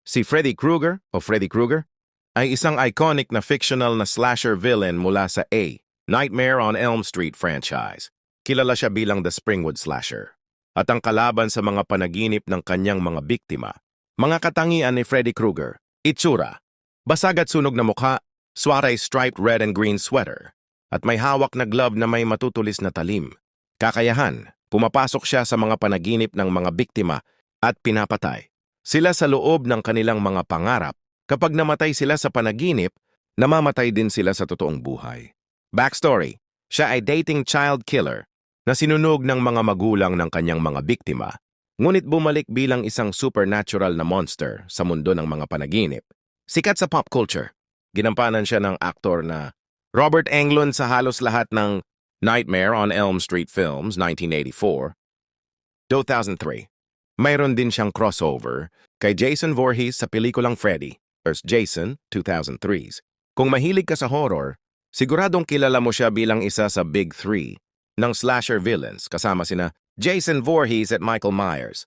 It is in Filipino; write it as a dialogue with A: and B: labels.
A: Si Freddy Krueger o Freddy Krueger ay isang iconic na fictional na slasher villain mula sa Nightmare on Elm Street franchise. Kilala siya bilang the Springwood Slasher. At ang kalaban sa mga panaginip ng kanyang mga biktima, mga katangian ni Freddy Krueger, itsura, basag at sunog na mukha, suwaray striped red and green sweater, at may hawak na glove na may matutulis na talim. Kakayahan, pumapasok siya sa mga panaginip ng mga biktima at pinapatay sila sa loob ng kanilang mga pangarap. Kapag namatay sila sa panaginip, namamatay din sila sa totoong buhay. Backstory, siya ay dating child killer na sinunog ng mga magulang ng kanyang mga biktima, ngunit bumalik bilang isang supernatural na monster sa mundo ng mga panaginip. Sikat sa pop culture, ginampanan siya ng aktor na Robert Englund sa halos lahat ng Nightmare on Elm Street films 1984, 2003. Mayroon din siyang crossover kay Jason Voorhees sa pelikulang Freddy vs. Jason 2003. Kung mahilig ka sa horror, siguradong kilala mo siya bilang isa sa Big Three ng slasher villains kasama sina Jason Voorhees at Michael Myers.